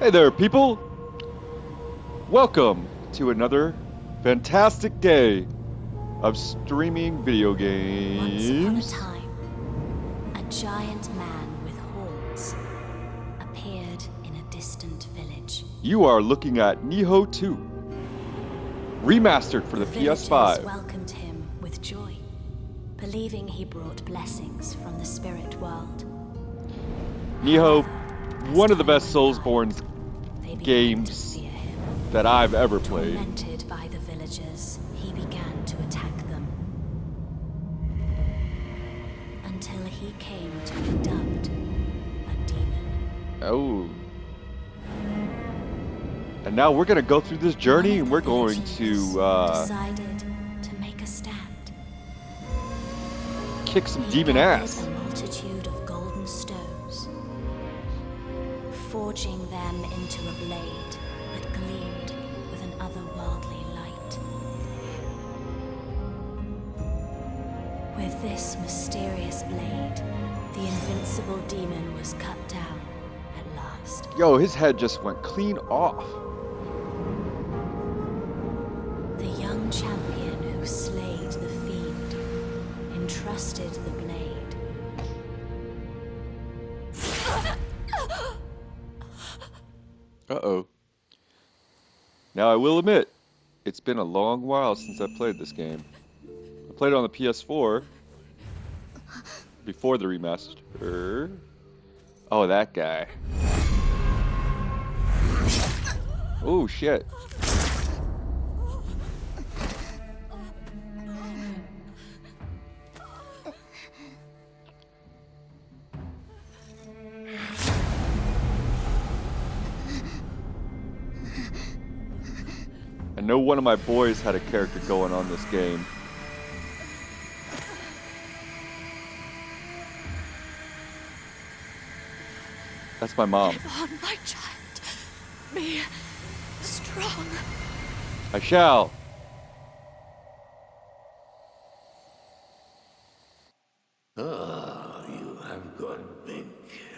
Hey there, people! Welcome to another fantastic day of streaming video Once upon a games. time, a giant man with horns appeared in a distant village. You are looking at Nioh 2, remastered for The the villagers PS5. welcomed him with joy, believing he brought blessings from the spirit world. Nioh, However, as one of the time best went by, Soulsborne they began to games fear him. that I've ever played. Tormented by the villagers, he began to attack them. Until he came to be dubbed a demon. Oh. And now we're gonna go through this journey and we're going to decided to make a stand. kick some He demon gathered ass. a multitude of golden stones, forging them into a blade that gleamed with an otherworldly light. With this mysterious blade, the invincible demon was cut down at last. Yo, his head just went clean off. The young champion who slayed the fiend entrusted the blade. Uh-oh. Now I will admit, it's been a long while since I played this game. I played it on the PS4 before the remaster. Oh, that guy. Oh, shit. I know one of my boys had a character going on this game. That's my mom. Live on, my child. Be strong. I shall. Ah, you have gone big,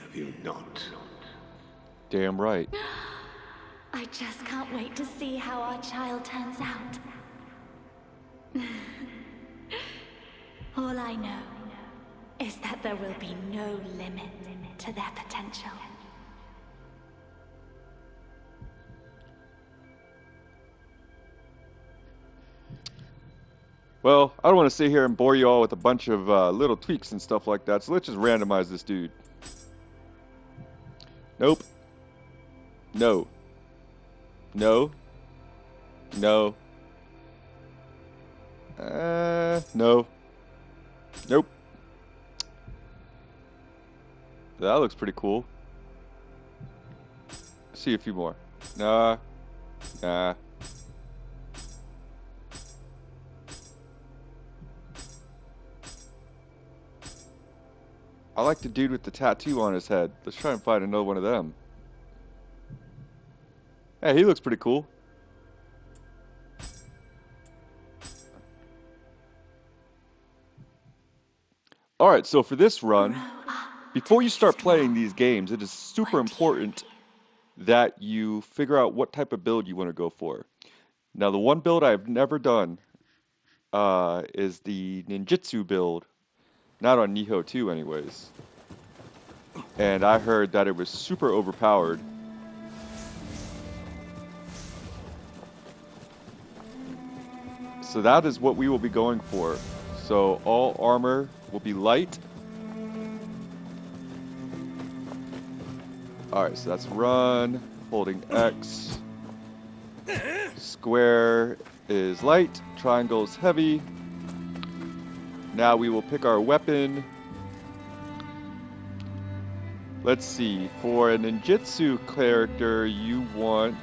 have you not? Damn right. I just can't wait to see how our child turns out. All I know is that there will be no limit to their potential. Well, I don't want to sit here and bore you all with a bunch of little tweaks and stuff like that, so let's just randomize this dude. Nope. No. No. No. No. Nope. That looks pretty cool. See a few more. Nah. Nah. I like the dude with the tattoo on his head. Let's try and find another one of them. Hey, he looks pretty cool. Alright, so for this run, before you start playing these games, it is super important that you figure out what type of build you want to go for. Now, the one build I've never done is the Ninjutsu build. Not on Nioh 2 anyways. And I heard that it was super overpowered. So that is what we will be going for. So all armor will be light. Alright, so that's run, holding X. Square is light, triangle is heavy. Now we will pick our weapon. Let's see, for a ninjutsu character, you want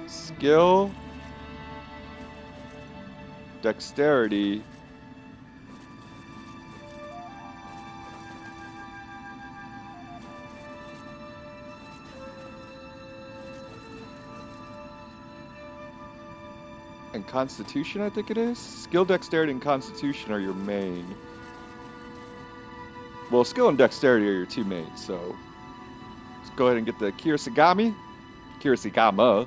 skill, dexterity, and constitution, I think it is. Skill, dexterity, and constitution are your main. Well, skill and dexterity are your two main, so go ahead and get the kurisagami. Kurisagama.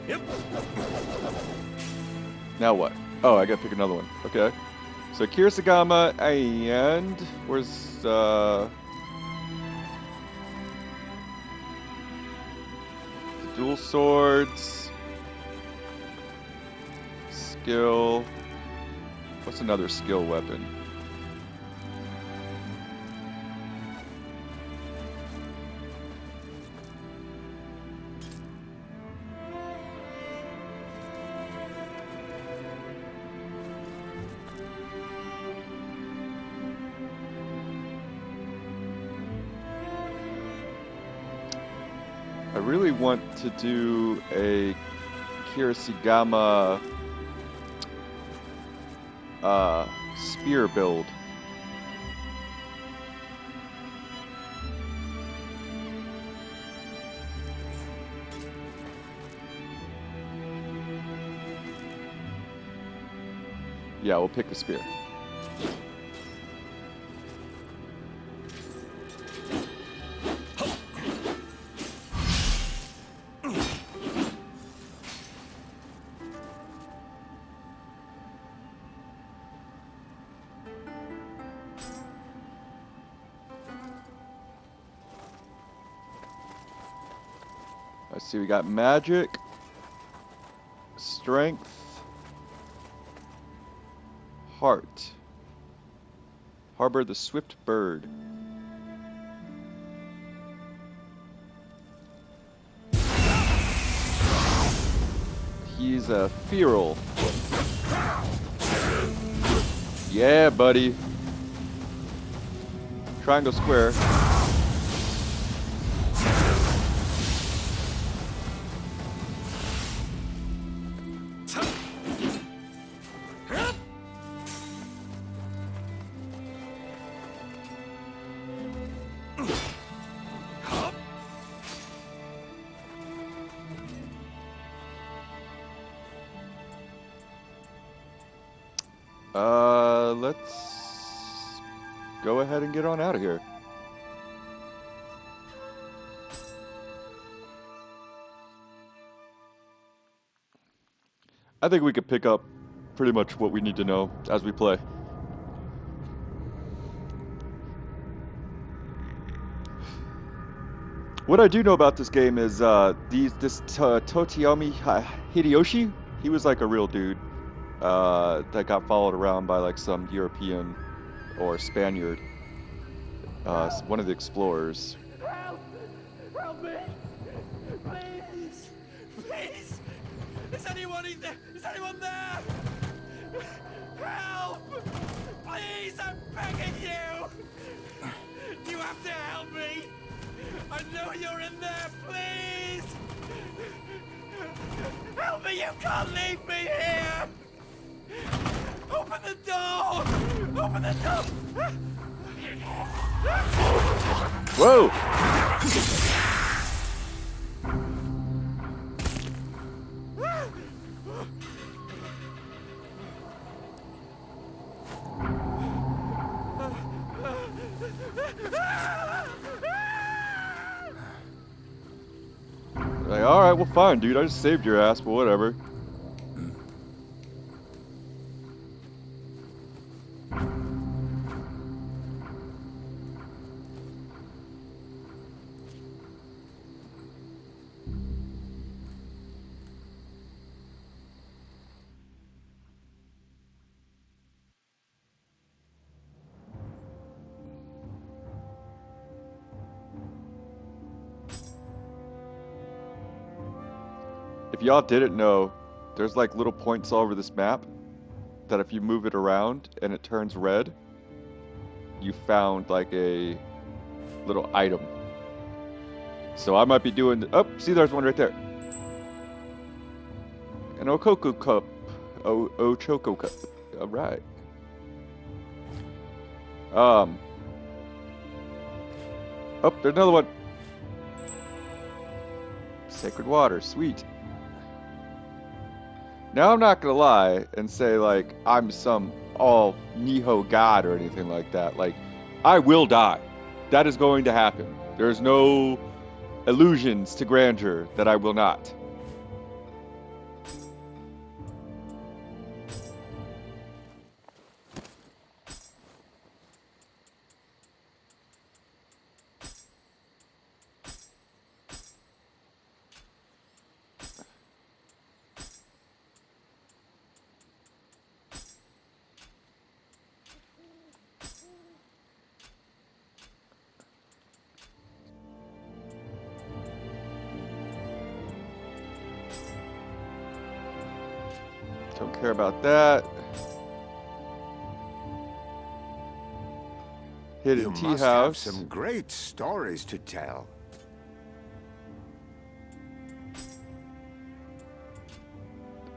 Yep. Now what? Oh, I gotta pick another one. Okay. So kurisagama and where's the dual swords? Skill. What's another skill weapon? I really want to do a kurisagama spear build. Yeah, we'll pick the spear. Let's see, we got magic, strength, heart. Harbor the swift bird. He's a feral. Yeah, buddy. Triangle square. Let's go ahead and get on out of here. I think we could pick up pretty much what we need to know as we play. What I do know about this game is Totiyomi Hideyoshi. He was like a real dude that got followed around by like some European or Spaniard, one of the explorers. Help! Help me! Please! Please! Is anyone in there? Is anyone there? Help! Please, I'm begging you! You have to help me! I know you're in there, please! Help me, you can't leave me here! Open the door! Open the door! Whoa! Like, alright, well fine, dude. I just saved your ass, but whatever. If y'all didn't know, there's like little points all over this map that if you move it around and it turns red, you found like a little item. So I might be doing, oh, see there's one right there. An Okoku cup. Ochoko cup. Alright. Oh, there's another one. Sacred water, sweet. Now I'm not gonna lie and say like I'm some all Nioh god or anything like that. Like I will die. That is going to happen. There's no illusions to grandeur that I will not. Don't care about that. You Hidden tea must have house. some great stories to tell.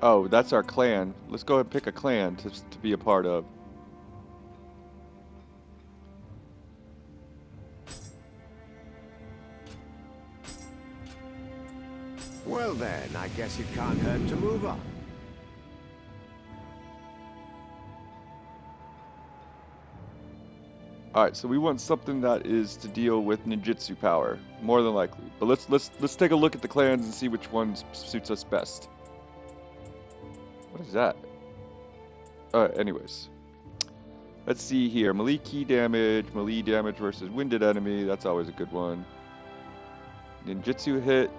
Oh, that's our clan. Let's go ahead and pick a clan to be a part of. Well then, I guess it can't hurt to move on. All right, so we want something that is to deal with ninjutsu power, more than likely. But let's take a look at the clans and see which one suits us best. What is that? Anyways, let's see here. Melee damage versus winded enemy. That's always a good one. Ninjutsu hit.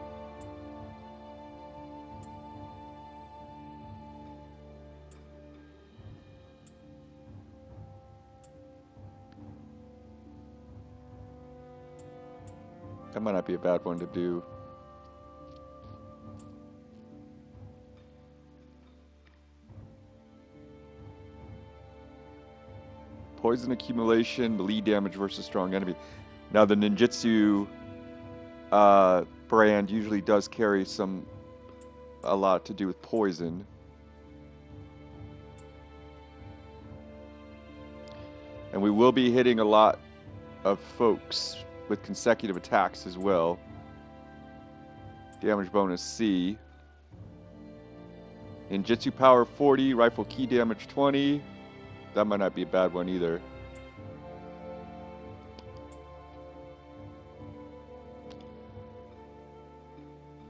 That might not be a bad one to do. Poison accumulation, melee damage versus strong enemy. Now the ninjutsu brand usually does carry a lot to do with poison. And we will be hitting a lot of folks with consecutive attacks as well. Damage bonus C. Ninjutsu power 40, rifle key damage 20. That might not be a bad one either.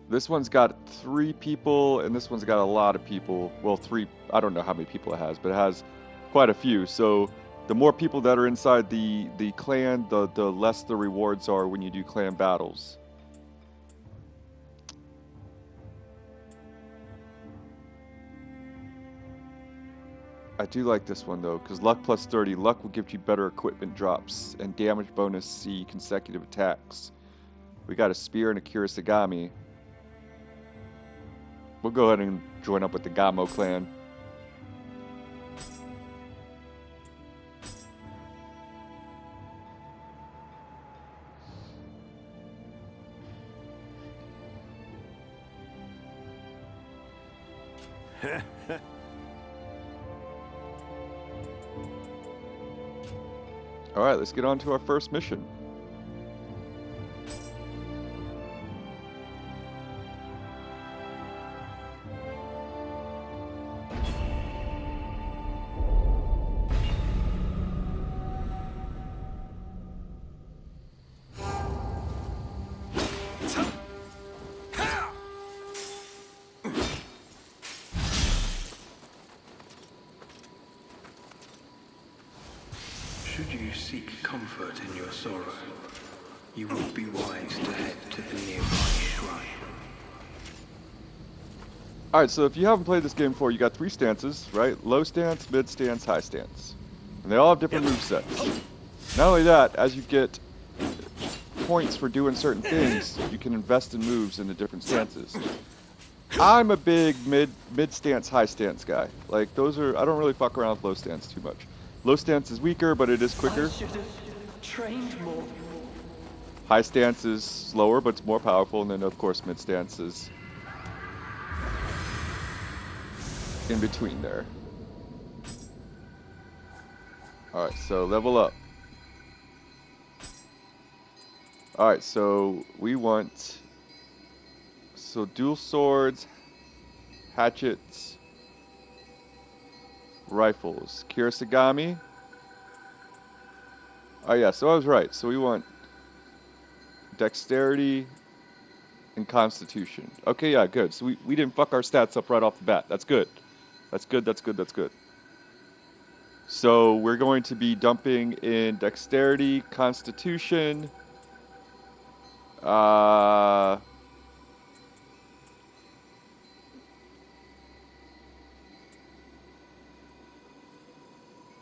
This one's got 3 people, and this one's got a lot of people. Well, 3, I don't know how many people it has, but it has quite a few. So the more people that are inside the clan, the less the rewards are when you do clan battles. I do like this one though, because luck plus 30. Luck will give you better equipment drops and damage bonus C consecutive attacks. We got a spear and a kurisagami. We'll go ahead and join up with the Gamo clan. Alright, let's get on to our first mission. Should you seek comfort in your sorrow, you would be wise to head to the nearby shrine. Alright, so if you haven't played this game before, you got 3 stances, right? Low stance, mid stance, high stance. And they all have different movesets. Not only that, as you get points for doing certain things, you can invest in moves in the different stances. I'm a big mid stance, high stance guy. Like those are, I don't really fuck around with low stance too much. Low stance is weaker, but it is quicker. I should have trained more. High stance is slower, but it's more powerful. And then, of course, mid stance is in between there. Alright, so level up. Alright, so we want So dual swords, hatchets, rifles, kurisagami. Oh yeah, so I was right. So we want dexterity and constitution. Okay, yeah, good. So we didn't fuck our stats up right off the bat. That's good. That's good, that's good, that's good. So we're going to be dumping in dexterity, constitution,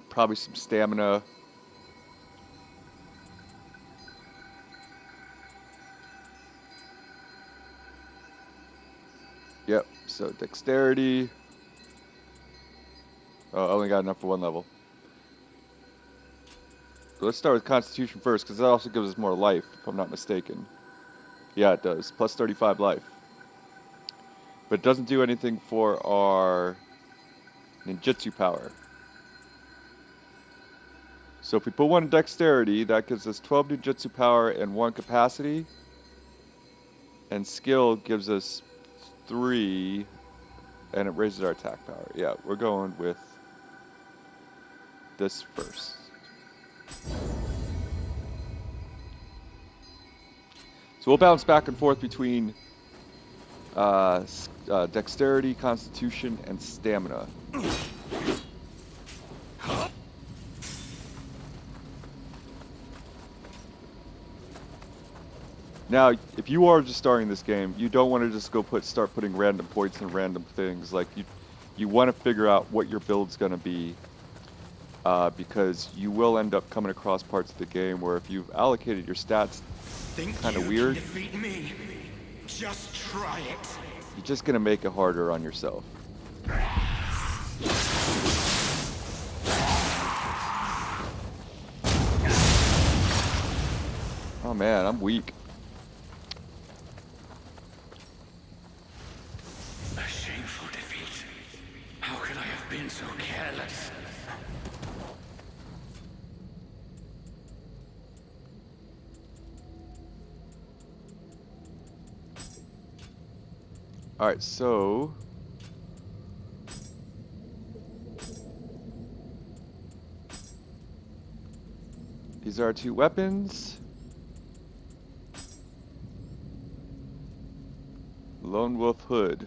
probably some stamina. Yep, so dexterity. Oh, I only got enough for one level. So let's start with constitution first, because that also gives us more life, if I'm not mistaken. Yeah, it does. Plus 35 life. But it doesn't do anything for our ninjutsu power. So if we put one in dexterity, that gives us 12 ninjutsu power and 1 capacity. And skill gives us 3, and it raises our attack power. Yeah, we're going with this first. So we'll bounce back and forth between dexterity, constitution, and stamina. Now, if you are just starting this game, you don't want to just start putting random points in random things. Like you want to figure out what your build's going to be, because you will end up coming across parts of the game where if you've allocated your stats kind of weird, defeat me? Just try it. you're just going to make it harder on yourself. Oh man, I'm weak. A shameful defeat. How could I have been so careless? Alright, so these are our 2 weapons. Lone Wolf Hood.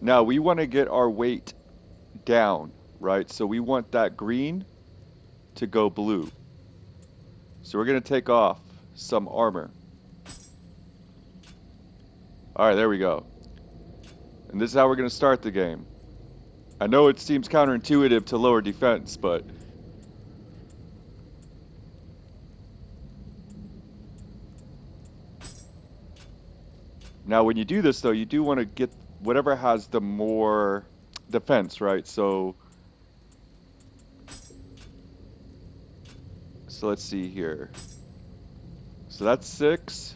Now we want to get our weight down, right? So we want that green to go blue. So we're going to take off some armor. Alright, there we go. And this is how we're going to start the game. I know it seems counterintuitive to lower defense, but now when you do this though, you do want to get whatever has the more defense, right? So let's see here. So that's 6.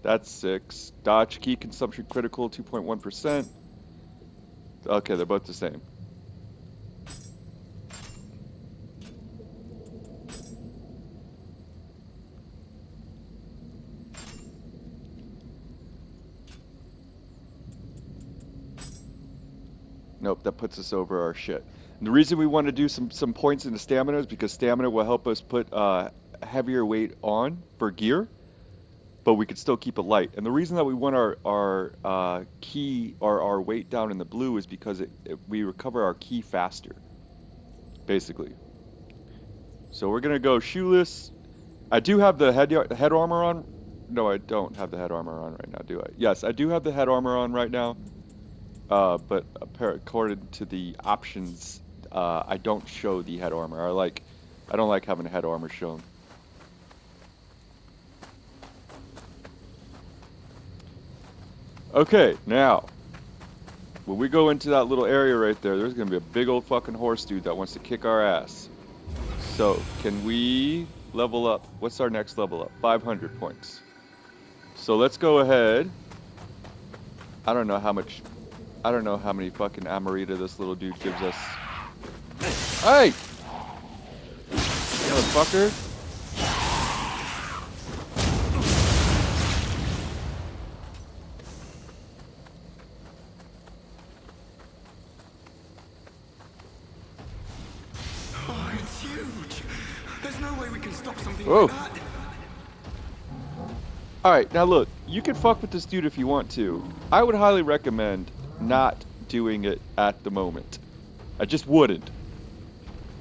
That's 6. Dodge key consumption critical 2.1%. Okay, they're both the same. Nope, that puts us over our shit. And the reason we want to do some points into stamina is because stamina will help us put heavier weight on for gear, but we could still keep it light. And the reason that we want our key or our weight down in the blue is because we recover our key faster, basically. So we're gonna go shoeless. I do have the head armor on. No, I don't have the head armor on right now, do I? Yes, I do have the head armor on right now. But according to the options, I don't show the head armor. I don't like having the head armor shown. Okay, now, when we go into that little area right there, there's gonna be a big old fucking horse dude that wants to kick our ass. So, can we level up? What's our next level up? 500 points. So let's go ahead. I don't know how many fucking Amarita this little dude gives us. Hey! Motherfucker. There's no way we can stop something Whoa. like that. Alright, now look, you can fuck with this dude if you want to. I would highly recommend not doing it at the moment. I just wouldn't.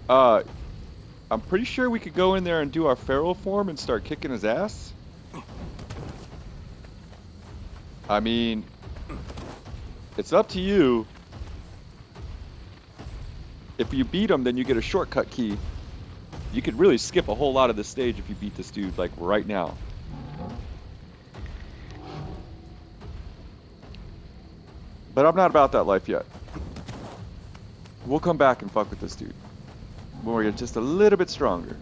I'm pretty sure we could go in there and do our feral form and start kicking his ass. I mean, it's up to you. If you beat him, then you get a shortcut key. You could really skip a whole lot of the stage if you beat this dude, like, right now. But I'm not about that life yet. We'll come back and fuck with this dude when we get just a little bit stronger.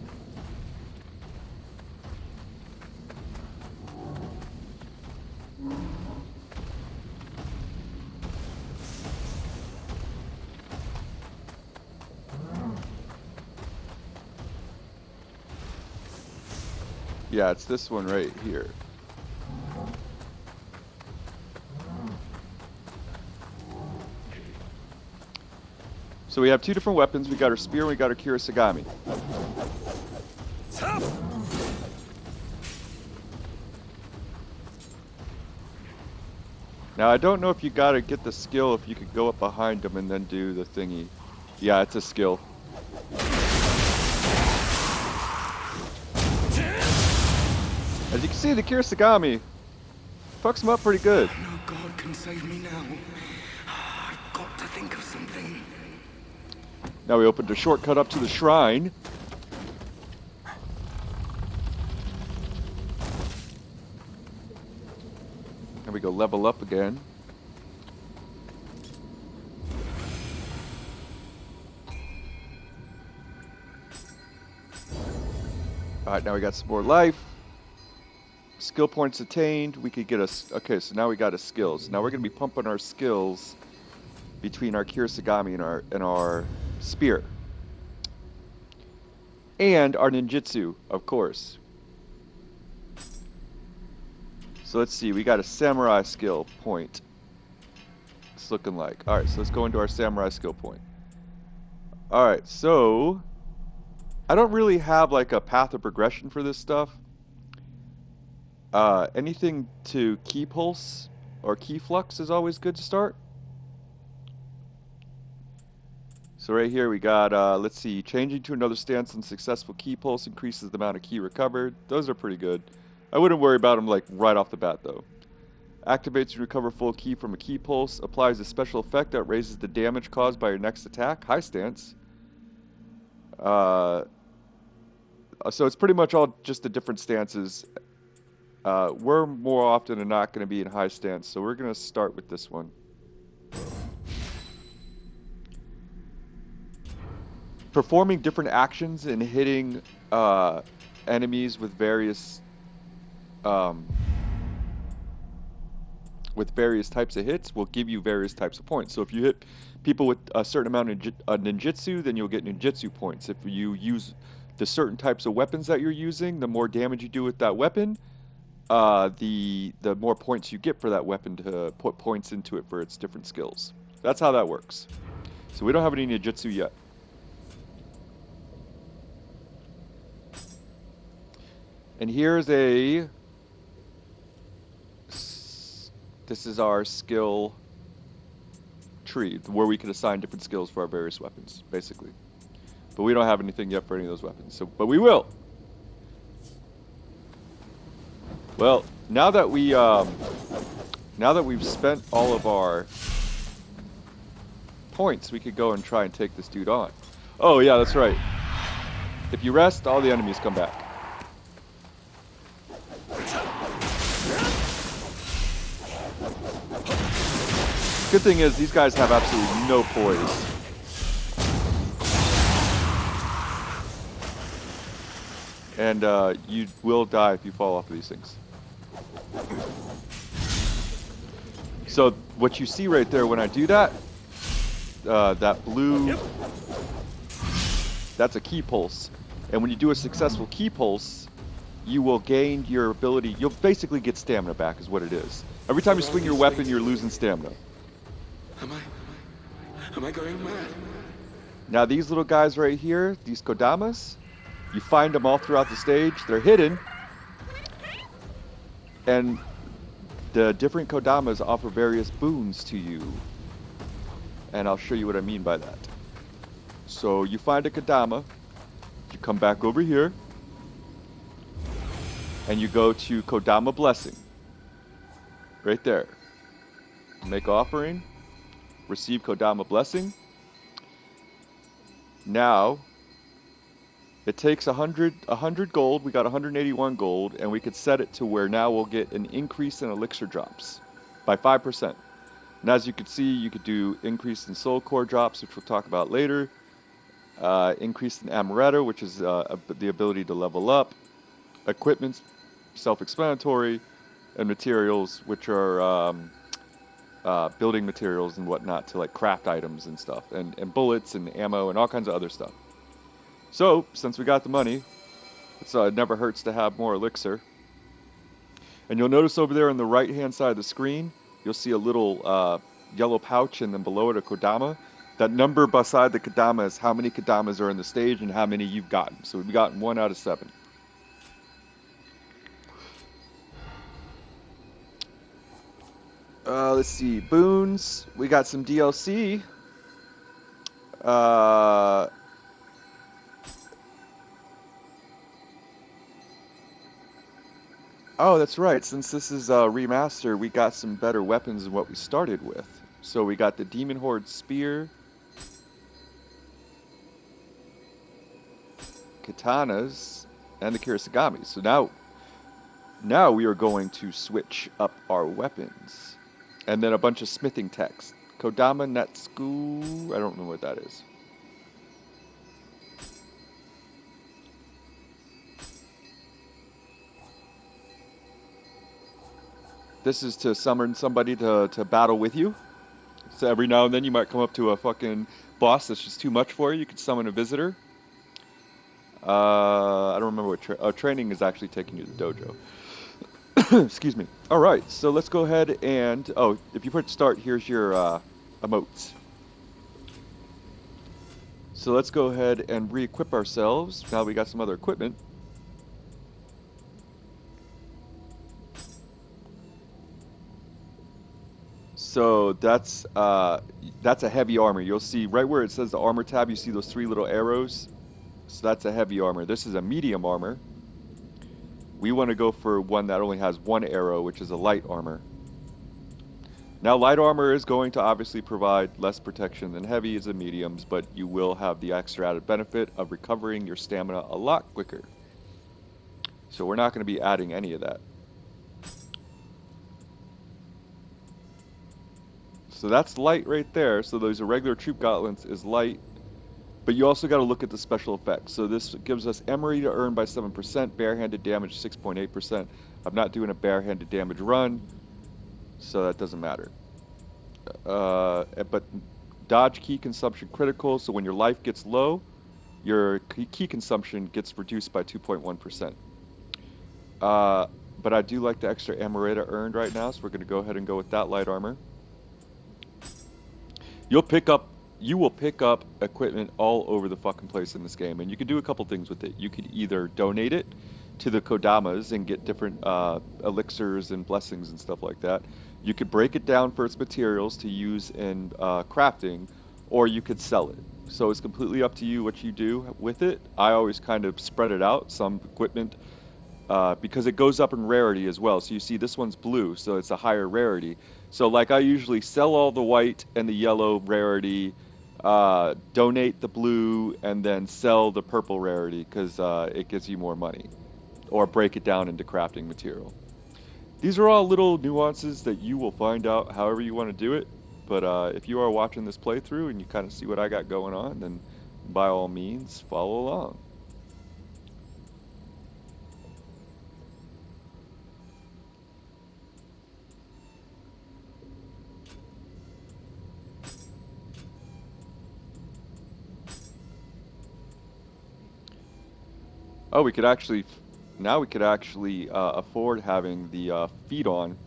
Yeah, it's this one right here. So we have two different weapons. We got our spear and we got our kurisagami. Now I don't know if you gotta get the skill if you could go up behind them and then do the thingy. Yeah, it's a skill. As you can see, the kurisagami fucks him up pretty good. No god can save me now. I've got to think of something. Now we opened a shortcut up to the shrine. And we go level up again. Alright, now we got some more life. Skill points attained. We could get us. Okay, so now we got a skills. Now we're gonna be pumping our skills between our kurisagami and our spear. And our ninjutsu, of course. So let's see, we got a samurai skill point. It's looking like. Alright, so let's go into our samurai skill point. Alright, so I don't really have like a path of progression for this stuff. Anything to key pulse or key flux is always good to start. So right here we got, let's see, changing to another stance and successful key pulse increases the amount of key recovered. Those are pretty good. I wouldn't worry about them like right off the bat though. Activates and recover full key from a key pulse. Applies a special effect that raises the damage caused by your next attack. High stance. So it's pretty much all just the different stances. We're more often than not going to be in high stance, so we're going to start with this one. Performing different actions and hitting enemies with various types of hits will give you various types of points. So if you hit people with a certain amount of ninjutsu, then you'll get ninjutsu points. If you use the certain types of weapons that you're using, the more damage you do with that weapon, the more points you get for that weapon to put points into it for its different skills. That's how that works. So we don't have any ninjutsu yet. And here's this is our skill tree, where we can assign different skills for our various weapons, basically. But we don't have anything yet for any of those weapons, so but we will. Well, now that we've spent all of our points, we could go and try and take this dude on. Oh yeah, that's right. If you rest, all the enemies come back. Good thing is these guys have absolutely no poise. And you will die if you fall off of these things. So what you see right there when I do that, that blue, that's a key pulse. And when you do a successful key pulse, you will gain your ability, you'll basically get stamina back is what it is. Every time you swing your weapon, you're losing stamina. Am I going mad? Now these little guys right here, these kodamas, You find them all throughout the stage. They're hidden, and the different kodamas offer various boons to you. And I'll show you what I mean by that. So you find a kodama, you come back over here, and you go to Kodama Blessing. Right there. Make offering, receive Kodama Blessing. Now, it takes 100 gold. We got 181 gold, and we could set it to where now we'll get an increase in elixir drops by 5%. And as you can see, you could do increase in soul core drops, which we'll talk about later. Increase in amaretto, which is the ability to level up. Equipment's self-explanatory, and materials, which are building materials and whatnot to like craft items and stuff, and bullets and ammo and all kinds of other stuff. So, since we got the money, it never hurts to have more elixir. And you'll notice over there on the right-hand side of the screen, you'll see a little yellow pouch, and then below it a kodama. That number beside the kodama is how many kodamas are in the stage and how many you've gotten. So we've gotten 1 out of 7. Let's see, boons. We got some DLC. Oh, that's right. Since this is a remaster, we got some better weapons than what we started with. So we got the Demon Horde Spear, katanas, and the kurisagami. So now we are going to switch up our weapons. And then a bunch of smithing text. Kodama Natsuku, I don't remember what that is. This is to summon somebody to battle with you. So every now and then you might come up to a fucking boss that's just too much for you. You could summon a visitor. I don't remember what training is actually taking you to the dojo. Excuse me. All right, so let's go ahead and if you put start, here's your emotes. So let's go ahead and re-equip ourselves. Now we got some other equipment. So that's a heavy armor. You'll see right where it says the armor tab, you see those 3 little arrows. So that's a heavy armor. This is a medium armor. We want to go for one that only has 1 arrow, which is a light armor. Now, light armor is going to obviously provide less protection than heavy as the mediums, but you will have the extra added benefit of recovering your stamina a lot quicker. So we're not going to be adding any of that. So that's light right there. So those regular troop gauntlets is light. But you also got to look at the special effects. So this gives us emery to earn by 7%, barehanded damage 6.8%. I'm not doing a barehanded damage run, so that doesn't matter. But dodge key consumption critical, so when your life gets low, your key consumption gets reduced by 2.1%. But I do like the extra emery earned right now, so we're going to go ahead and go with that light armor. You will pick up equipment all over the fucking place in this game, and you can do a couple things with it. You could either donate it to the kodamas and get different elixirs and blessings and stuff like that. You could break it down for its materials to use in crafting, or you could sell it. So it's completely up to you what you do with it. I always kind of spread it out, some equipment, because it goes up in rarity as well. So you see this one's blue, so it's a higher rarity. So like I usually sell all the white and the yellow rarity, donate the blue, and then sell the purple rarity because it gives you more money. Or break it down into crafting material. These are all little nuances that you will find out however you want to do it. But if you are watching this playthrough and you kind of see what I got going on, then by all means, follow along. Oh, now we could actually afford having the feet on,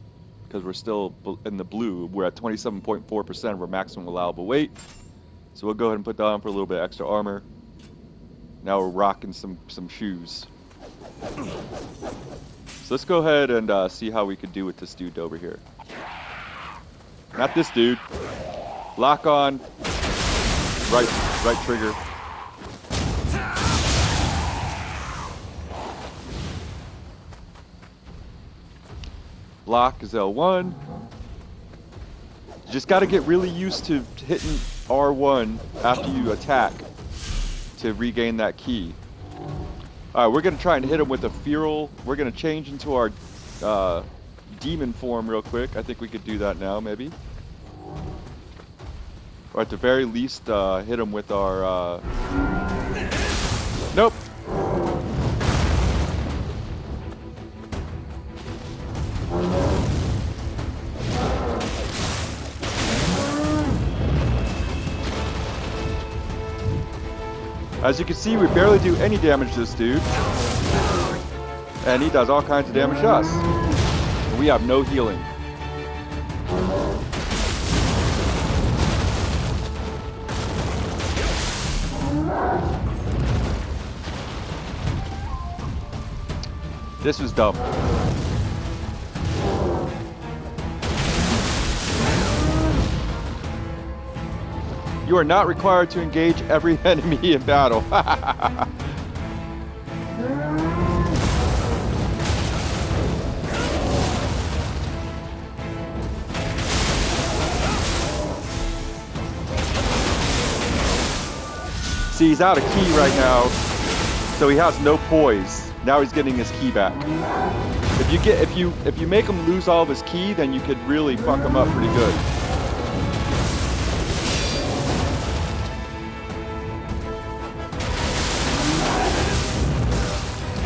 because we're still in the blue. We're at 27.4% of our maximum allowable weight. So we'll go ahead and put that on for a little bit extra armor. Now we're rocking some shoes. So let's go ahead and see how we could do with this dude over here. Not this dude. Lock on. Right trigger. Lock is L1. You just got to get really used to hitting R1 after you attack to regain that key. Alright, we're going to try and hit him with a feral. We're going to change into our demon form real quick. I think we could do that now, maybe. Or at the very least, hit him with our... Nope. As you can see, we barely do any damage to this dude. And he does all kinds of damage to us. We have no healing. This was dumb. You are not required to engage every enemy in battle. See, he's out of key right now, so he has no poise. Now he's getting his key back. If you make him lose all of his key, then you could really fuck him up pretty good.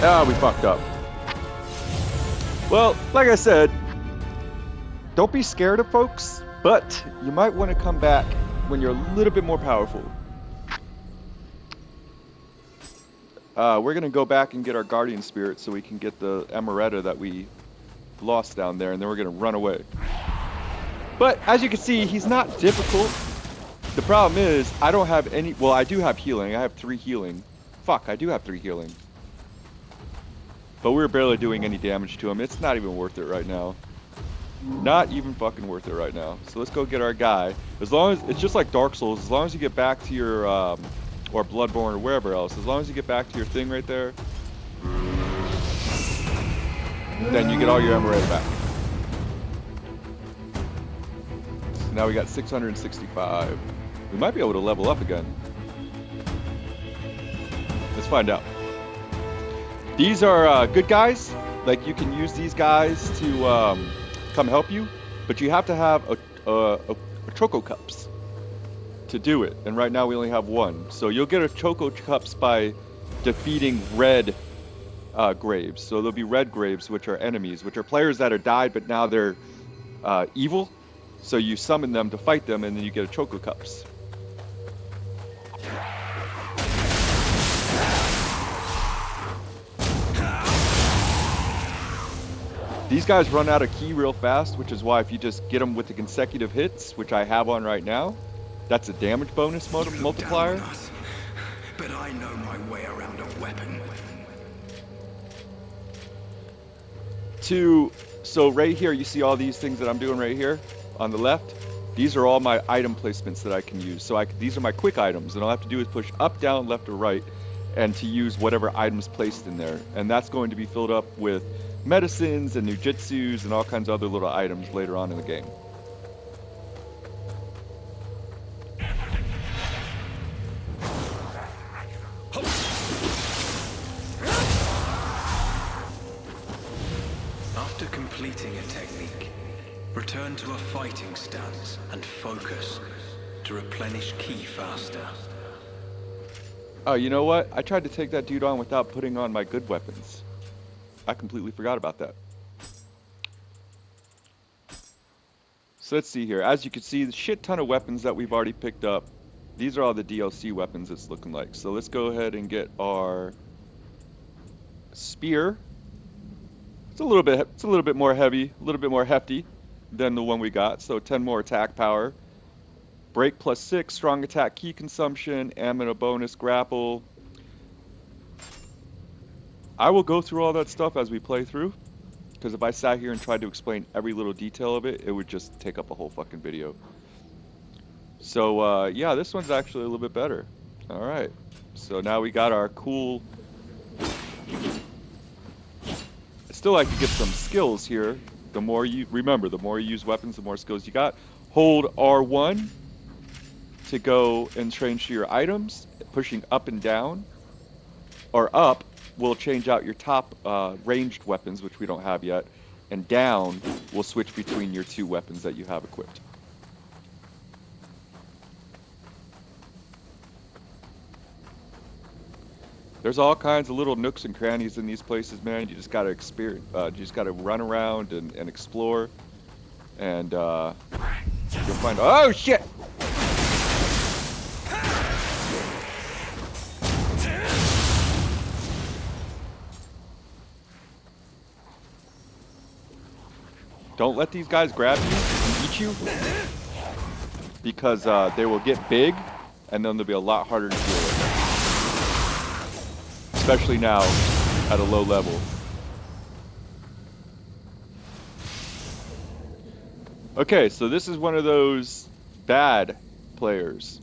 Ah, we fucked up. Well, like I said, don't be scared of folks, but you might want to come back when you're a little bit more powerful. We're going to go back and get our guardian spirit so we can get the Amaretta that we lost down there, and then we're going to run away. But as you can see, he's not difficult. The problem is, I don't have any... Well, I do have healing. I have 3 healing. Fuck, I do have 3 healing. But we're barely doing any damage to him. It's not even worth it right now. Not even fucking worth it right now. So let's go get our guy. As long as... It's just like Dark Souls. As long as you get back to your... or Bloodborne or wherever else. As long as you get back to your thing right there, then you get all your Amaretta back. So now we got 665. We might be able to level up again. Let's find out. These are good guys. Like, you can use these guys to come help you, but you have to have a Choco Cups to do it, and right now we only have 1. So you'll get a Choco Cups by defeating red graves. So there'll be red graves, which are enemies, which are players that are died, but now they're evil. So you summon them to fight them, and then you get a Choco Cups. These guys run out of ki real fast, which is why if you just get them with the consecutive hits, which I have on right now, that's a damage bonus multiplier. Us, but I know my way around a weapon. So right here, you see all these things that I'm doing right here on the left? These are all my item placements that I can use. So these are my quick items, and all I have to do is push up, down, left, or right, and to use whatever items placed in there. And that's going to be filled up with medicines and ninjutsus and all kinds of other little items later on in the game. After completing a technique, return to a fighting stance and focus to replenish ki faster. Oh, you know what? I tried to take that dude on without putting on my good weapons. I completely forgot about that. So let's see here. As you can see, the shit ton of weapons that we've already picked up. These are all the DLC weapons it's looking like. So let's go ahead and get our spear. It's a little bit more heavy, a little bit more hefty than the one we got. So 10 more attack power. Break +6, strong attack ki consumption, ammo bonus, grapple. I will go through all that stuff as we play through, because if I sat here and tried to explain every little detail of it, it would just take up a whole fucking video. So, yeah, this one's actually a little bit better. All right. So now we got our cool... I still like to get some skills here. The more you... Remember, the more you use weapons, the more skills you got. Hold R1 to go and change your items. Pushing up and down, or up, will change out your top ranged weapons, which we don't have yet. And down will switch between your two weapons that you have equipped. There's all kinds of little nooks and crannies in these places, man. You just gotta experience. You just gotta run around and explore, and you'll find. Oh shit! Don't let these guys grab you and eat you, because they will get big, and then they'll be a lot harder to deal with. Especially now, at a low level. Okay, so this is one of those bad players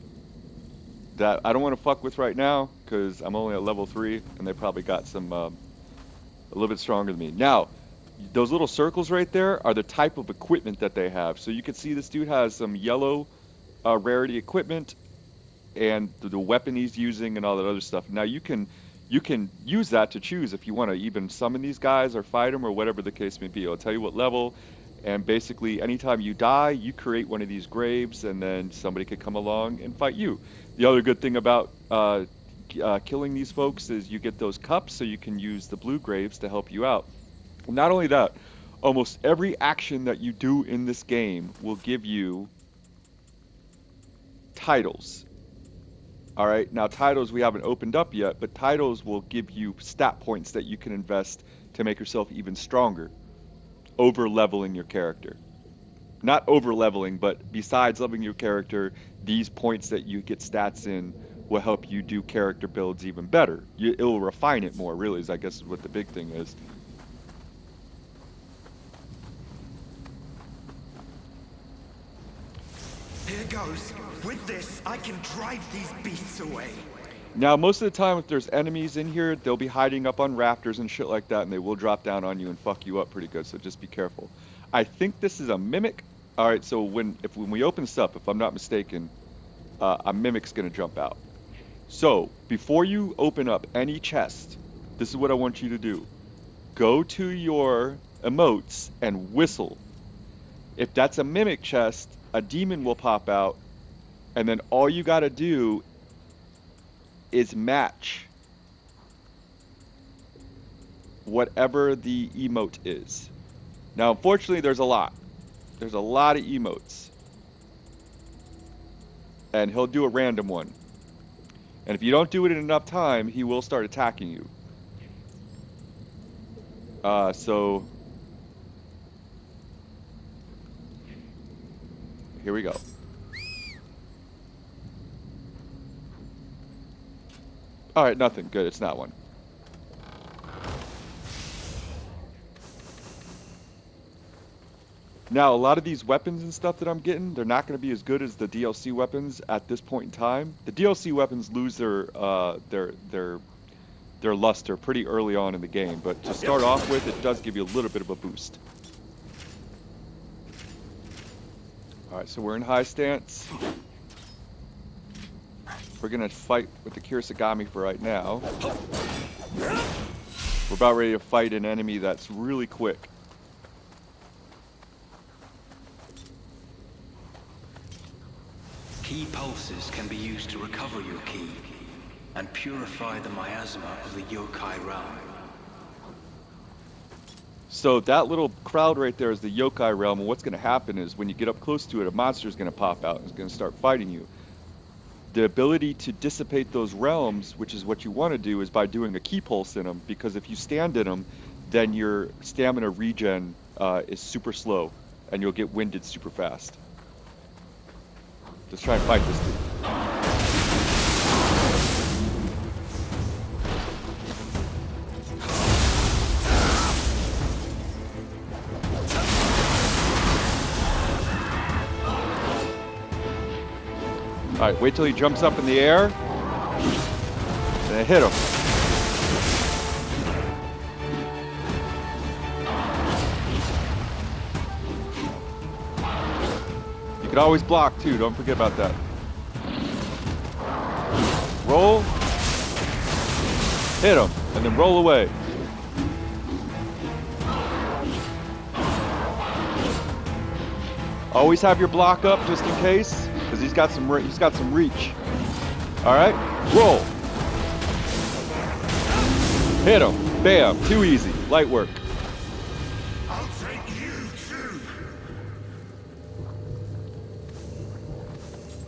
that I don't want to fuck with right now, because I'm only at level 3, and they probably got some a little bit stronger than me. Now, those little circles right there are the type of equipment that they have. So you can see this dude has some yellow rarity equipment, and the weapon he's using and all that other stuff. Now you can use that to choose if you want to even summon these guys or fight them or whatever the case may be. I'll tell you what level, and basically anytime you die, you create one of these graves, and then somebody could come along and fight you. The other good thing about killing these folks is you get those cups, so you can use the blue graves to help you out. Not only that, almost every action that you do in this game will give you titles. All right, now titles we haven't opened up yet, but titles will give you stat points that you can invest to make yourself even stronger, over leveling your character. Not over leveling, but besides leveling your character, these points that you get stats in will help you do character builds even better. It will refine it more, really, is I guess is what the big thing is. Here goes. With this, I can drive these beasts away. Now, most of the time, if there's enemies in here, they'll be hiding up on rafters and shit like that, and they will drop down on you and fuck you up pretty good, so just be careful. I think this is a mimic. Alright, so when we open this up, if I'm not mistaken, a mimic's gonna jump out. So, before you open up any chest, this is what I want you to do. Go to your emotes and whistle. If that's a mimic chest, a demon will pop out, and then all you gotta do is match whatever the emote is. Now, unfortunately, there's a lot. There's a lot of emotes. And he'll do a random one. And if you don't do it in enough time, he will start attacking you. So here we go. Alright, nothing. Good, it's not one. Now, a lot of these weapons and stuff that I'm getting, they're not going to be as good as the DLC weapons at this point in time. The DLC weapons lose their luster pretty early on in the game, but to start off with, it does give you a little bit of a boost. Alright, so we're in high stance. We're going to fight with the kurisagami for right now. We're about ready to fight an enemy that's really quick. Key pulses can be used to recover your key and purify the miasma of the yokai realm. So that little crowd right there is the yokai realm, and what's going to happen is when you get up close to it, a monster is going to pop out and is going to start fighting you. The ability to dissipate those realms, which is what you want to do, is by doing a key pulse in them, because if you stand in them, then your stamina regen is super slow, and you'll get winded super fast. Let's try and fight this dude. Alright, wait till he jumps up in the air. And hit him. You can always block too, don't forget about that. Roll. Hit him, and then roll away. Always have your block up just in case, because he's got some reach. All right, roll. Hit him. Bam. Too easy. Light work. I'll take you too.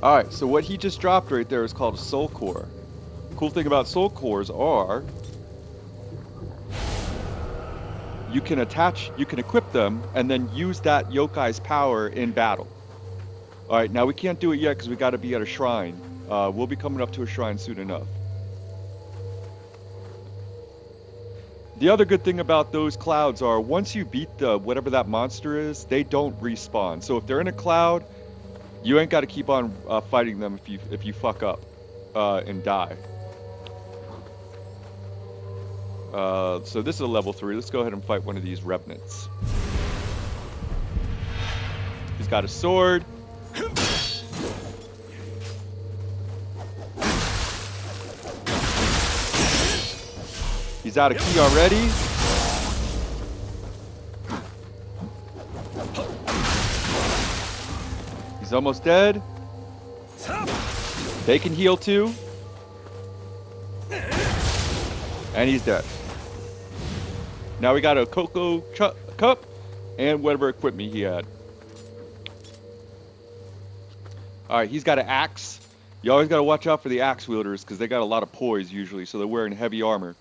All right. So what he just dropped right there is called a soul core. Cool thing about soul cores are you can equip them and then use that yokai's power in battle. All right. Now we can't do it yet because we got to be at a shrine. We'll be coming up to a shrine soon enough. The other good thing about those clouds are once you beat whatever that monster is, they don't respawn. So if they're in a cloud, you ain't got to keep on fighting them if you fuck up and die. So this is a level 3. Let's go ahead and fight one of these revenants. He's got a sword. He's out of key already. He's almost dead. They can heal too. And he's dead. Now we got a cocoa cup and whatever equipment he had. Alright, he's got an axe. You always got to watch out for the axe wielders because they got a lot of poise usually, so they're wearing heavy armor.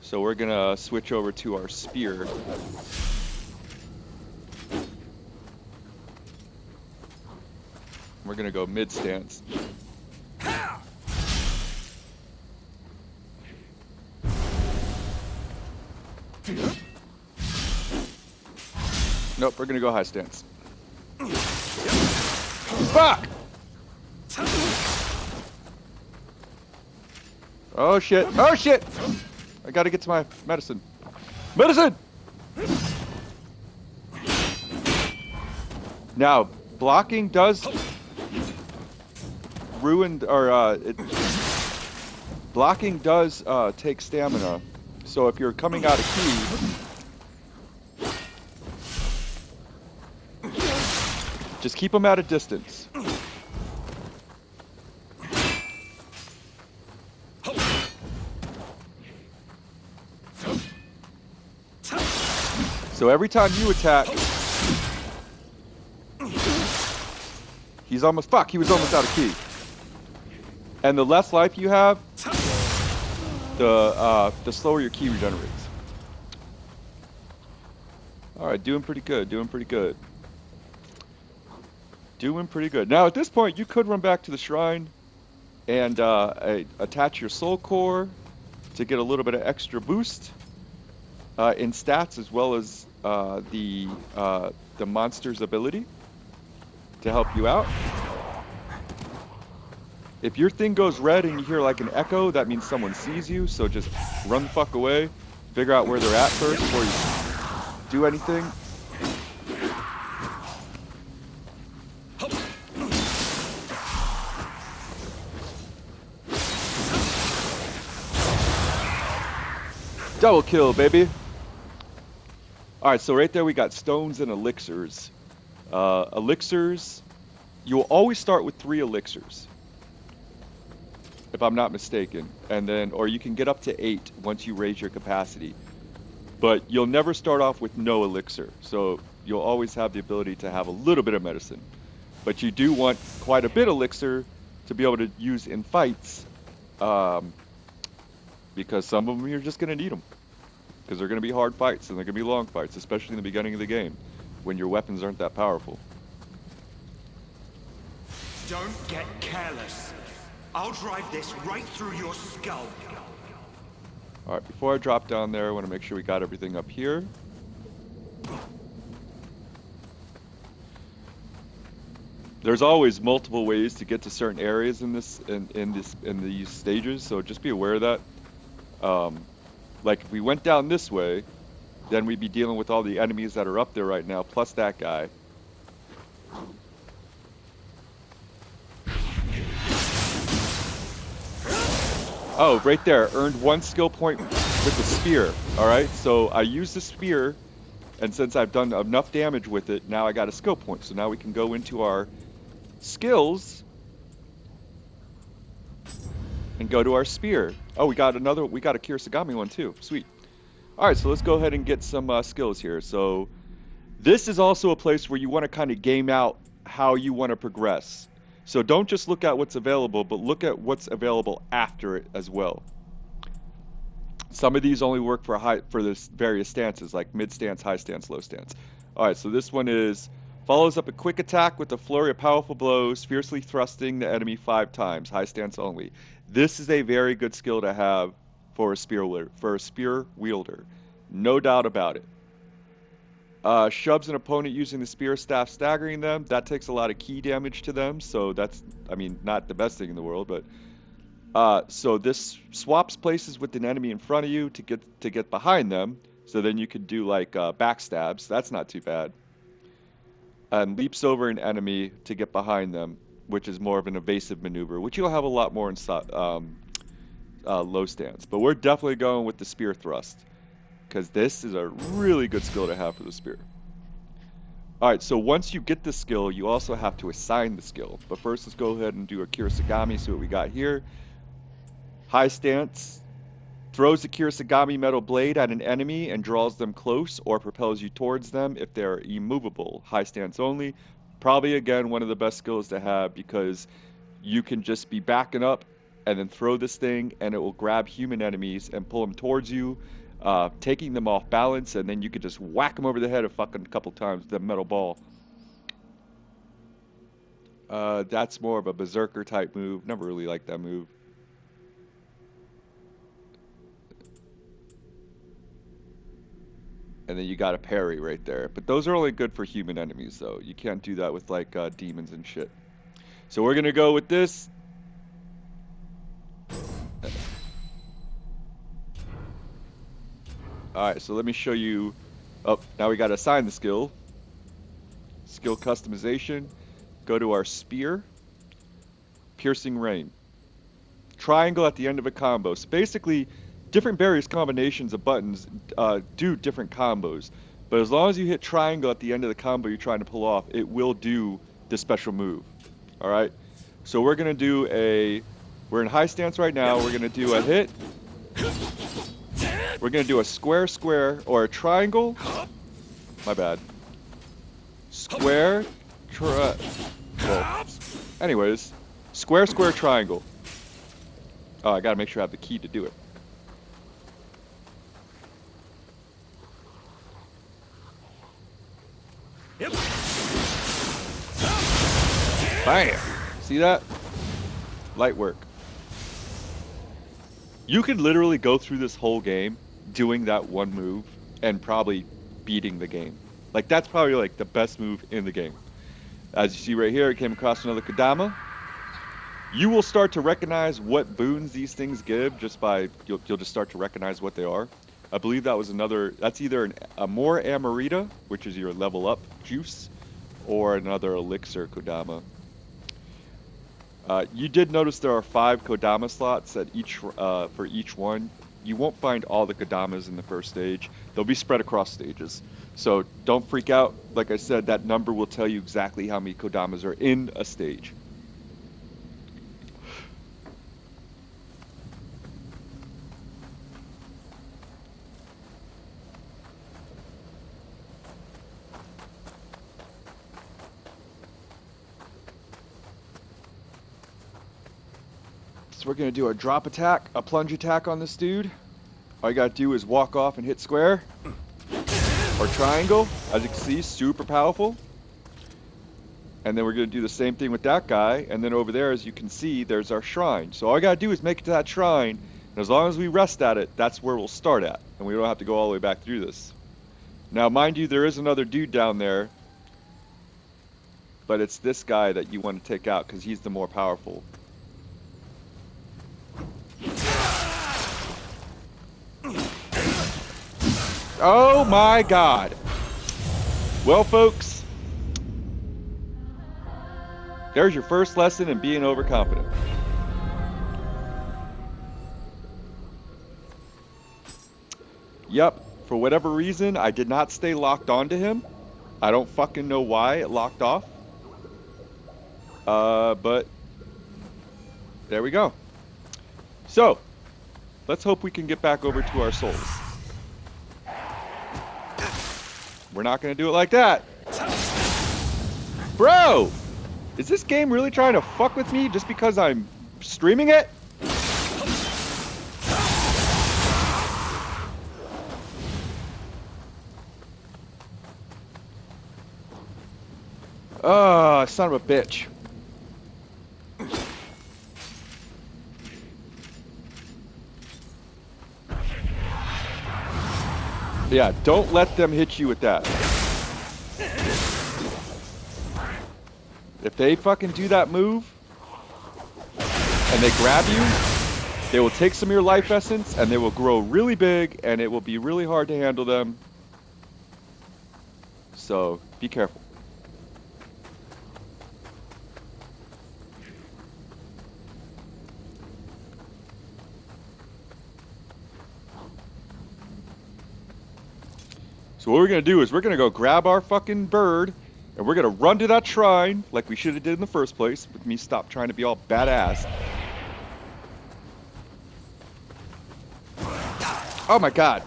So we're gonna switch over to our spear. We're gonna go mid stance. Nope, we're gonna go high stance. Fuck! Oh shit! Oh shit! I gotta get to my medicine. Medicine! Now, blocking does ruin, or blocking does take stamina. So if you're coming out of key, just keep them at a distance. So every time you attack, he's almost, fuck, he was almost out of key. And the less life you have, the slower your key regenerates. Alright, doing pretty good, doing pretty good. Doing pretty good. Now at this point, you could run back to the shrine and attach your soul core to get a little bit of extra boost in stats, as well as the monster's ability to help you out. If your thing goes red and you hear like an echo, that means someone sees you, so just run the fuck away. Figure out where they're at first before you do anything. Double kill, baby. Alright, so right there we got stones and elixirs. Elixirs, you will always start with 3 elixirs, if I'm not mistaken. And then, or you can get up to 8 once you raise your capacity. But you'll never start off with no elixir. So you'll always have the ability to have a little bit of medicine. But you do want quite a bit of elixir to be able to use in fights. Because some of them you're just going to need them. Because they're going to be hard fights and they're going to be long fights, especially in the beginning of the game, when your weapons aren't that powerful. Don't get careless. I'll drive this right through your skull. Alright, before I drop down there, I want to make sure we got everything up here. There's always multiple ways to get to certain areas in these stages, so just be aware of that. Um, like if we went down this way, then we'd be dealing with all the enemies that are up there right now, plus that guy. Oh, right there, earned 1 skill point with the spear. All right, so I used the spear, and since I've done enough damage with it, now I got a skill point. So now we can go into our skills and go to our spear. Oh, we got a kurisagami one too. Sweet. All right, so let's go ahead and get some skills here. So this is also a place where you want to kind of game out how you want to progress. So don't just look at what's available, but look at what's available after it as well. Some of these only work for this various stances, like mid stance, high stance, low stance. All right, so this one is follows up a quick attack with a flurry of powerful blows, fiercely thrusting the enemy 5 times, high stance only. This is a very good skill to have for a spear wielder, no doubt about it. Shoves an opponent using the spear staff, staggering them. That takes a lot of key damage to them, so that's, I mean, not the best thing in the world, but so this swaps places with an enemy in front of you to get behind them. So then you could do like backstabs. That's not too bad. And leaps over an enemy to get behind them, which is more of an evasive maneuver, which you'll have a lot more in low stance. But we're definitely going with the spear thrust because this is a really good skill to have for the spear. All right, so once you get the skill, you also have to assign the skill. But first, let's go ahead and do a kurisagami. See what we got here. High stance, throws the kurisagami metal blade at an enemy and draws them close or propels you towards them if they're immovable. High stance only. Probably, again, one of the best skills to have because you can just be backing up and then throw this thing and it will grab human enemies and pull them towards you, taking them off balance, and then you could just whack them over the head a fucking couple times with that metal ball. That's more of a berserker type move. Never really liked that move. And then you got a parry right there. But those are only good for human enemies, though. You can't do that with, like, demons and shit. So we're going to go with this. Alright, so let me show you. Oh, now we got to assign the skill. Skill customization. Go to our spear. Piercing rain. Triangle at the end of a combo. So basically, different various combinations of buttons do different combos. But as long as you hit triangle at the end of the combo you're trying to pull off, it will do the special move. Alright? So we're going to do we're in high stance right now. We're going to do a hit. We're going to do a square, or a triangle. My bad. Square, well, anyways. Square, triangle. Oh, I got to make sure I have the key to do it. Yep. Bam! See that? Light work. You could literally go through this whole game doing that one move and probably beating the game. Like, that's probably like the best move in the game. As you see right here, I came across another Kodama. You will start to recognize what boons these things give just by, you'll just start to recognize what they are. I believe that was that's either a more Amarita, which is your level up juice, or another elixir Kodama. You did notice there are 5 Kodama slots at for each one. You won't find all the Kodamas in the first stage. They'll be spread across stages. So don't freak out. Like I said, that number will tell you exactly how many Kodamas are in a stage. So we're going to do a drop attack, a plunge attack on this dude. All you got to do is walk off and hit square or triangle. As you can see, super powerful. And then we're going to do the same thing with that guy. And then over there, as you can see, there's our shrine. So all you got to do is make it to that shrine. And as long as we rest at it, that's where we'll start at. And we don't have to go all the way back through this. Now, mind you, there is another dude down there. but it's this guy that you want to take out because he's the more powerful. Oh my god. Well, folks, there's your first lesson in being overconfident. Yep, for whatever reason, I did not stay locked onto him. I don't fucking know why it locked off. But there we go. So, let's hope we can get back over to our souls. We're not gonna do it like that. Bro! Is this game really trying to fuck with me just because I'm streaming it? Oh, son of a bitch. Yeah, don't let them hit you with that. If they fucking do that move and they grab you, they will take some of your life essence and they will grow really big and it will be really hard to handle them. So be careful. So what we're gonna do is we're gonna go grab our fucking bird and we're gonna run to that shrine like we should have did in the first place with me stop trying to be all badass. Oh my god.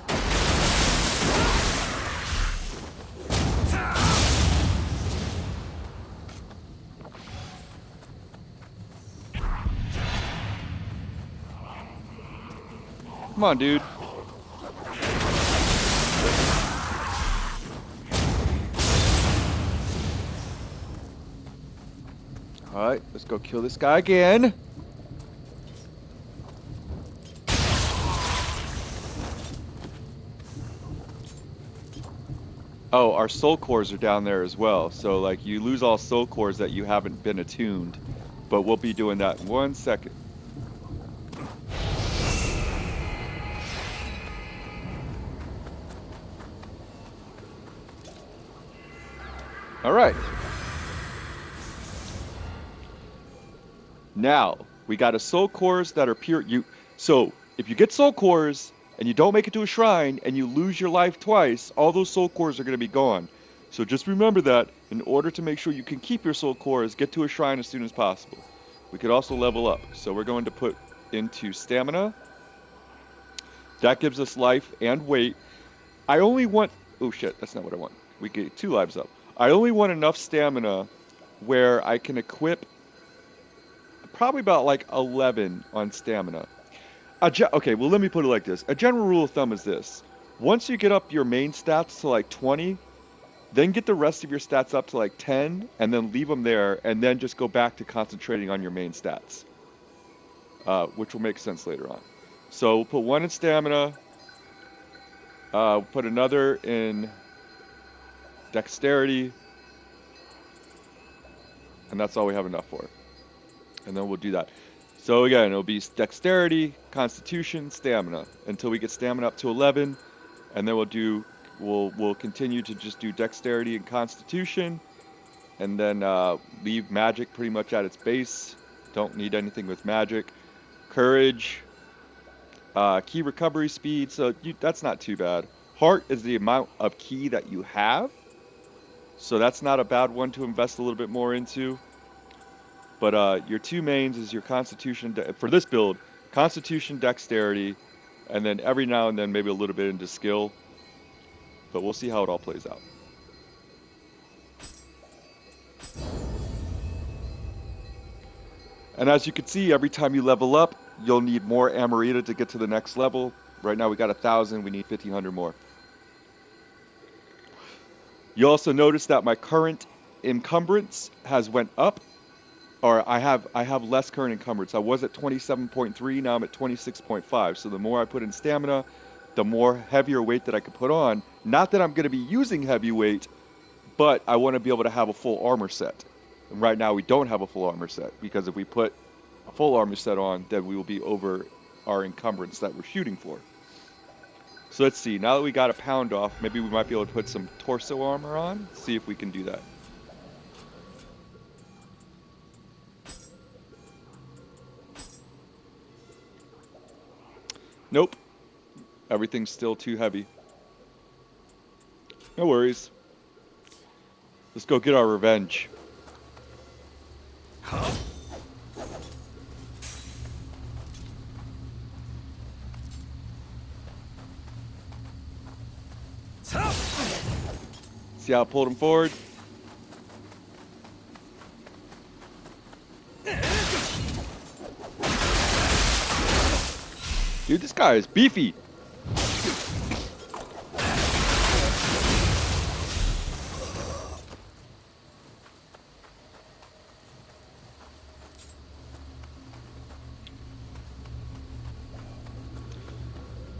Come on, dude. Alright, let's go kill this guy again. Oh, our soul cores are down there as well. So, like, you lose all soul cores that you haven't been attuned. But we'll be doing that in 1 second. Alright. Now, we got a soul cores that are pure. So, if you get soul cores and you don't make it to a shrine and you lose your life twice, all those soul cores are going to be gone. So just remember that in order to make sure you can keep your soul cores, get to a shrine as soon as possible. We could also level up. So we're going to put into stamina. That gives us life and weight. I only want... Oh shit, that's not what I want. We get 2 lives up. I only want enough stamina where I can equip probably about like 11 on stamina. Okay, well let me put it like this. A general rule of thumb is this. Once you get up your main stats to like 20, then get the rest of your stats up to like 10, and then leave them there, and then just go back to concentrating on your main stats. Which will make sense later on. So we'll put 1 in stamina, put another in dexterity, and that's all we have enough for. And then we'll do that. So again, it'll be dexterity, constitution, stamina until we get stamina up to 11, and then we'll continue to just do dexterity and constitution, and then leave magic pretty much at its base. Don't need anything with magic. Courage, key recovery speed, so that's not too bad. Heart is the amount of key that you have, so that's not a bad one to invest a little bit more into. But your 2 mains is your constitution, for this build, constitution, dexterity, and then every now and then maybe a little bit into skill. But we'll see how it all plays out. And as you can see, every time you level up, you'll need more Amarita to get to the next level. Right now we got 1,000, we need 1,500 more. You also notice that my current encumbrance has went up. Or I have less current encumbrance. I was at 27.3, now I'm at 26.5. So the more I put in stamina, the more heavier weight that I can put on. Not that I'm going to be using heavy weight, but I want to be able to have a full armor set. And right now we don't have a full armor set, because if we put a full armor set on, then we will be over our encumbrance that we're shooting for. So let's see, now that we got a pound off, maybe we might be able to put some torso armor on, see if we can do that. Nope. Everything's still too heavy. No worries. Let's go get our revenge. See how I pulled him forward? Dude, this guy is beefy.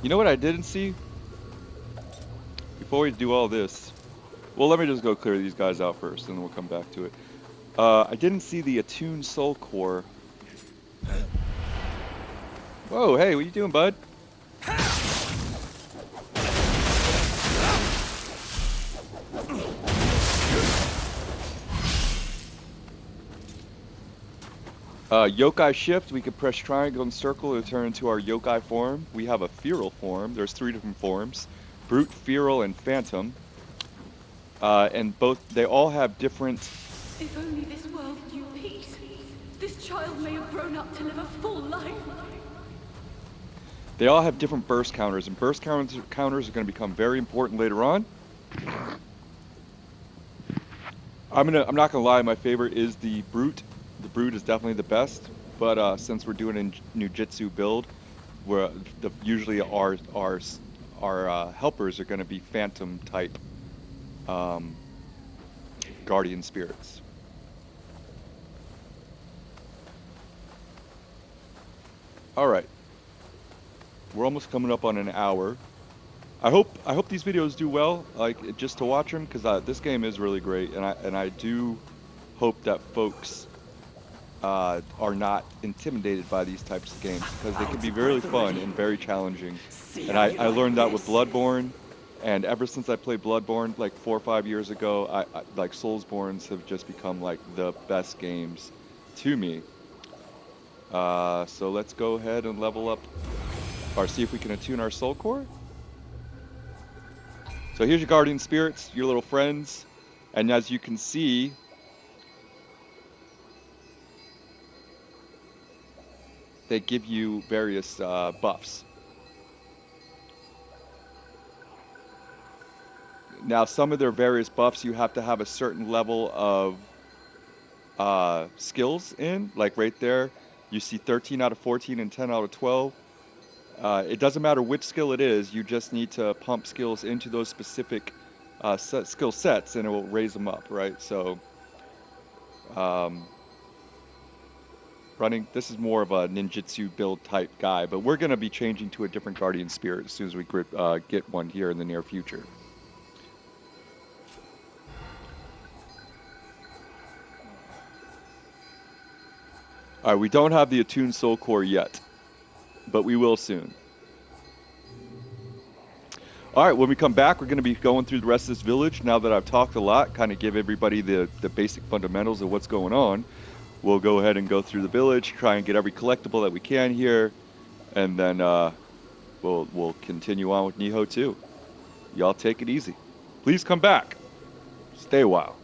You know what I didn't see? Before we do all this, well, let me just go clear these guys out first, and then we'll come back to it. I didn't see the attuned soul core. Whoa, hey, what you doing, bud? Yokai shift, we can press triangle and circle to turn into our yokai form. We have a feral form. There's 3 different forms: brute, feral, and phantom. And they all have different... If only this world knew peace. This child may have grown up to live a full life. They all have different burst counters, and burst counters are going to become very important later on. I'm not gonna lie, my favorite is the brute. The brute is definitely the best, but since we're doing a Ninjutsu build, where usually our helpers are going to be phantom type guardian spirits. All right, we're almost coming up on an hour. I hope these videos do well, like just to watch them, because this game is really great, and I do hope that folks are not intimidated by these types of games, because they can be very fun and very challenging. And I learned that with Bloodborne, and ever since I played Bloodborne like 4 or 5 years ago, I like Soulsborns have just become like the best games to me. So let's go ahead and level up, or see if we can attune our soul core. So here's your guardian spirits, your little friends, and as you can see, they give you various buffs. Now, some of their various buffs, you have to have a certain level of skills in. Like right there, you see 13 out of 14 and 10 out of 12. It doesn't matter which skill it is, you just need to pump skills into those specific skill sets, and it will raise them up, right? So, this is more of a ninjutsu build type guy, but we're going to be changing to a different guardian spirit as soon as we get one here in the near future. All right, we don't have the attuned soul core yet, but we will soon. All right, when we come back, we're going to be going through the rest of this village. Now that I've talked a lot, kind of give everybody the basic fundamentals of what's going on. We'll go ahead and go through the village, try and get every collectible that we can here, and then we'll continue on with Nioh 2. Y'all take it easy. Please come back. Stay a while.